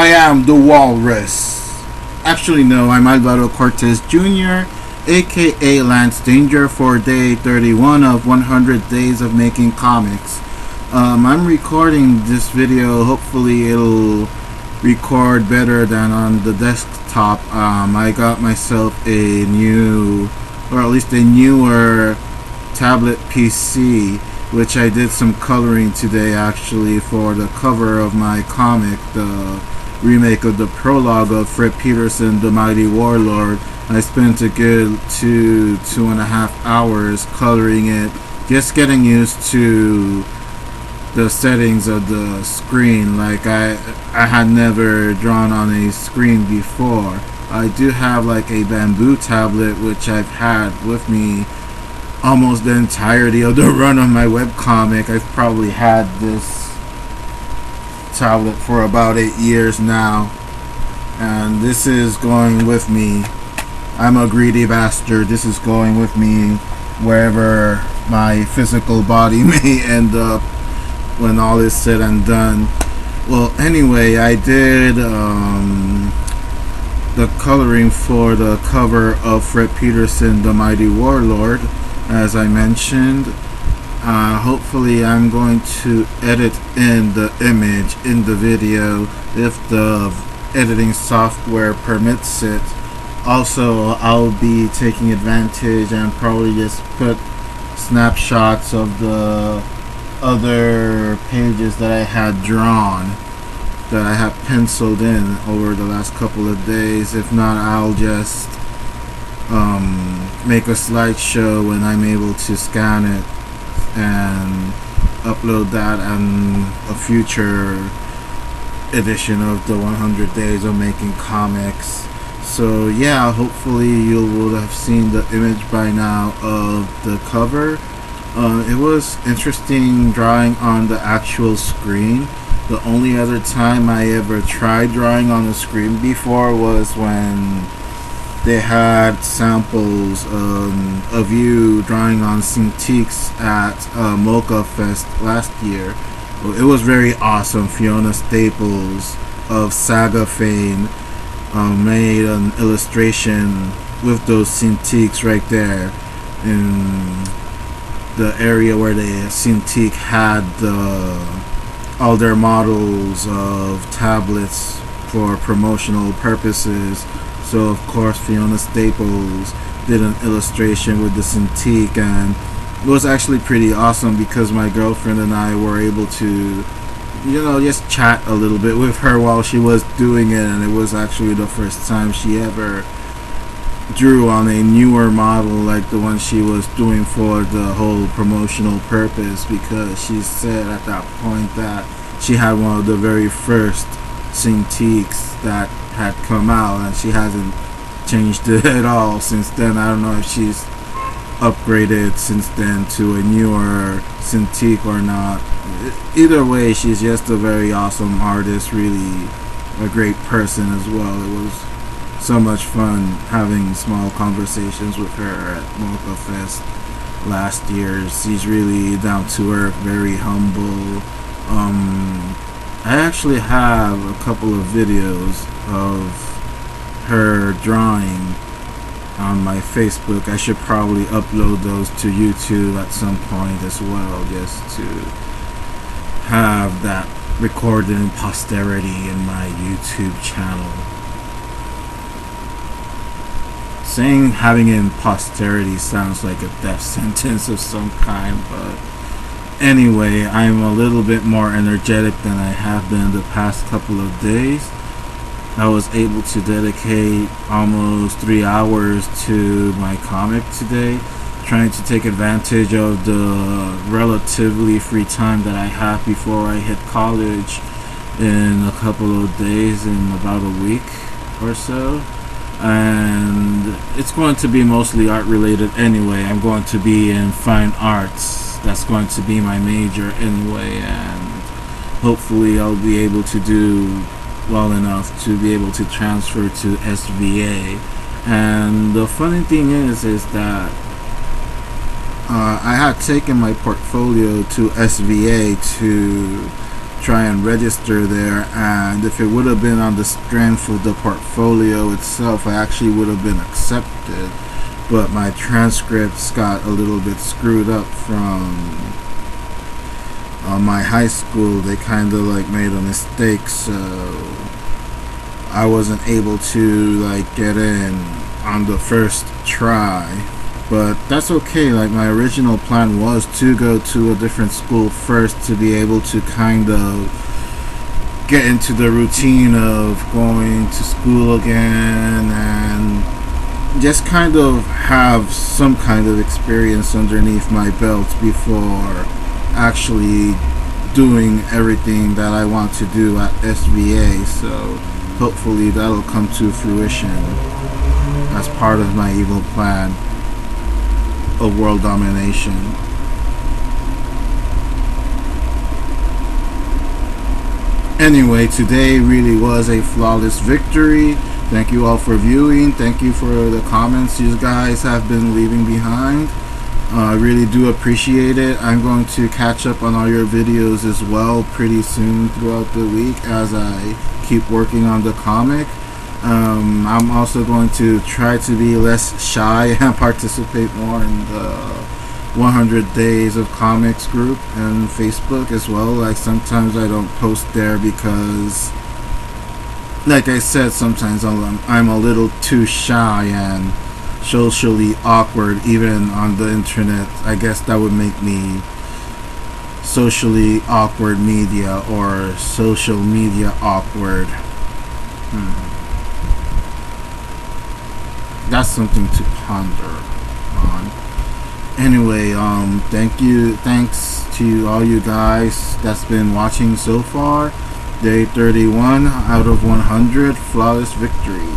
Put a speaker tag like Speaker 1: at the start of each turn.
Speaker 1: am the Walrus. Actually, no, I'm Alvaro Cortez Jr., aka Lance Danger, for day 31 of 100 Days of Making Comics. I'm recording this video. Hopefully, it'll record better than on the desktop. I got myself a new, or at least a newer tablet PC, which I did some coloring today actually for the cover of my comic, the remake of the prologue of Fred Peterson, The Mighty Warlord. I spent a good 2.5 hours coloring it, just getting used to the settings of the screen. Like I had never drawn on a screen before. I do have like a bamboo tablet which I've had with me almost the entirety of the run of my webcomic. I've probably had this tablet for about 8 years now, and this is going with me. I'm a greedy bastard. This is going with me wherever my physical body may end up when all is said and done. Well, anyway, I did the coloring for the cover of Fred Peterson, The Mighty Warlord, as I mentioned. Hopefully I'm going to edit in the image in the video if the editing software permits it. Also, I'll be taking advantage and probably just put snapshots of the other pages that I had drawn, that I have penciled in over the last couple of days. If not, I'll just make a slideshow when I'm able to scan it and upload that in a future edition of the 100 Days of Making Comics. So yeah, hopefully you will have seen the image by now of the cover. It was interesting drawing on the actual screen. The only other time I ever tried drawing on the screen before was when they had samples of you drawing on Cintiqs at Mocha Fest last year. It was very awesome. Fiona Staples of Saga fame made an illustration with those Cintiqs right there in the area where the Cintiq had all their models of tablets for promotional purposes. So of course Fiona Staples did an illustration with the Cintiq, and it was actually pretty awesome because my girlfriend and I were able to, just chat a little bit with her while she was doing it, and it was actually the first time she ever drew on a newer model like the one she was doing for the whole promotional purpose, because she said at that point that she had one of the very first Cintiqs that had come out, and she hasn't changed it at all since then. I don't know if she's upgraded since then to a newer Cintiq or not. Either way, she's just a very awesome artist, really a great person as well. It was so much fun having small conversations with her at Mocha Fest last year. She's really down to earth, very humble. I actually have a couple of videos of her drawing on my Facebook. I should probably upload those to YouTube at some point as well, just to have that recorded in posterity in my YouTube channel. Saying having it in posterity sounds like a death sentence of some kind, but anyway, I'm a little bit more energetic than I have been the past couple of days. I was able to dedicate almost 3 hours to my comic today, trying to take advantage of the relatively free time that I have before I hit college in a couple of days, in about a week or so. And it's going to be mostly art related anyway. I'm going to be in fine arts. That's going to be my major anyway, and hopefully I'll be able to do well enough to be able to transfer to SVA. And the funny thing is that I had taken my portfolio to SVA to try and register there, and if it would have been on the strength of the portfolio itself, I actually would have been accepted. But my transcripts got a little bit screwed up from my high school. They kind of like made a mistake, so I wasn't able to like get in on the first try. But that's okay. Like, my original plan was to go to a different school first to be able to kind of get into the routine of going to school again and just kind of have some kind of experience underneath my belt before actually doing everything that I want to do at SVA. So hopefully that'll come to fruition as part of my evil plan of world domination. Anyway, today really was a flawless victory. Thank you all for viewing. Thank you for the comments you guys have been leaving behind. I really do appreciate it. I'm going to catch up on all your videos as well pretty soon throughout the week as I keep working on the comic. I'm also going to try to be less shy and participate more in the 100 Days of Comics group and Facebook as well. Like, sometimes I don't post there because, like I said, sometimes I'm a little too shy and socially awkward even on the internet. I guess that would make me socially awkward media or social media awkward. That's something to ponder on. Anyway, thanks to all you guys that's been watching so far. Day 31 out of 100, flawless victory.